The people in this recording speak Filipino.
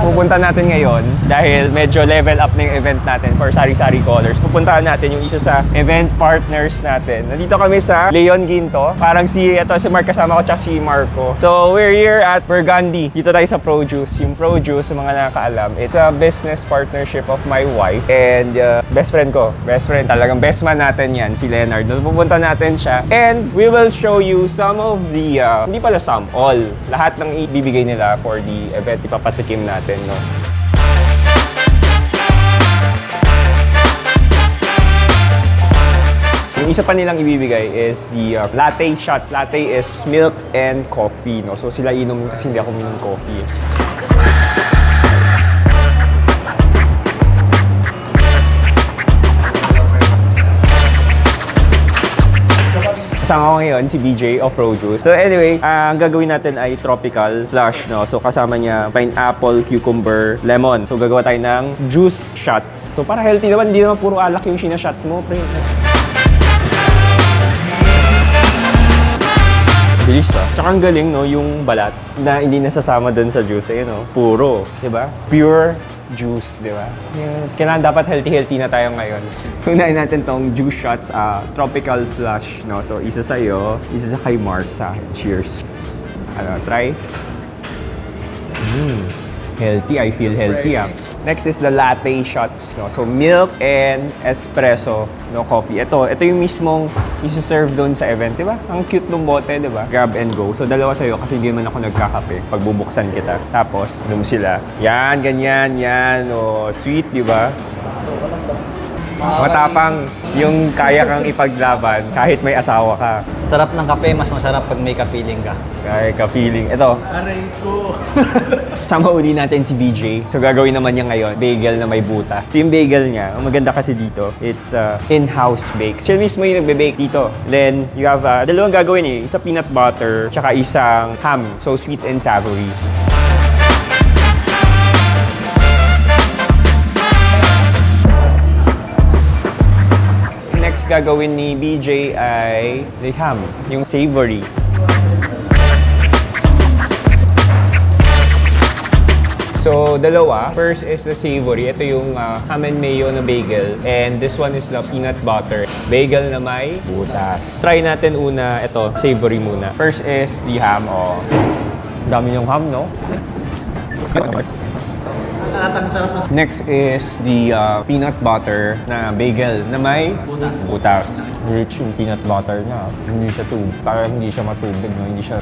pupunta natin ngayon dahil medyo level up na yung event natin for Sari-Sari Colors. Pupuntahan natin yung isa sa event partners natin. Nandito kami sa Leon Ginto. Parang si Mark kasama ko tsaka si Marco. So we're here at Burgundy. Dito tayo sa Produce. Yung Produce, sa mga nakakaalam, it's a business partnership of my wife and best friend ko. Best friend, talagang best man natin yan, si Leonard. Pupunta natin siya and we will show you some of the, hindi pala some, all. Lahat ng ibibigay nila for the event, ipapatikim natin, no? Yung isa pa nilang ibibigay is the latte shot. Latte is milk and coffee, no? So sila inom kasi hindi ako minom coffee. Kasama ko ngayon si BJ of Produce. So anyway, ang gagawin natin ay tropical flush, no? So kasama niya pineapple, cucumber, lemon. So gagawa tayo ng juice shots. So para healthy naman, hindi naman puro alak yung sinashot mo, pre. Bilis ah. Tsaka ang galing, no, yung balat na hindi nasasama dun sa juice, ayun, no? Puro, di ba? Pure juice, di ba? Kailangan dapat healthy na tayo ngayon. So, unahin natin tong juice shots, tropical flush, no? So, isa sa'yo, isa sa kay Mark, sa akin. Cheers. Try. Healthy, I feel healthy, ah. Next is the latte shots, no? So, milk and espresso, no, coffee. Ito yung mismong isi-serve doon sa event, di ba? Ang cute ng bote, di ba? Grab and go. So, dalawa sa'yo kasi hindi man ako nagkakape pag bubuksan kita. Tapos, inom sila. Yan, ganyan, yan. O, sweet, di ba? Matapang yung kaya kang ipaglaban kahit may asawa ka. Sarap ng kape, mas masarap pag may kapiling ka. Kaya ka-feeling. Ito. Aray ko! Sama uli natin si BJ. So gagawin naman niya ngayon, bagel na may butas. So yung bagel niya, ang maganda kasi dito, it's in-house bake. Siya mismo yung nagbe-bake dito. Then, you have dalawang gagawin eh. Isa peanut butter, tsaka isang ham. So sweet and savory. Next gagawin ni BJ ay the ham, yung savory. So, dalawa. First is the savory. Ito yung ham and mayo na bagel. And this one is the peanut butter. Bagel na may butas. Try natin una, ito, savory muna. First is the ham. Oh, dami yung ham, no? Next is the peanut butter na bagel na may butas. Rich yung peanut butter niya. Hindi siya parang hindi siya matubig, no? Hindi siya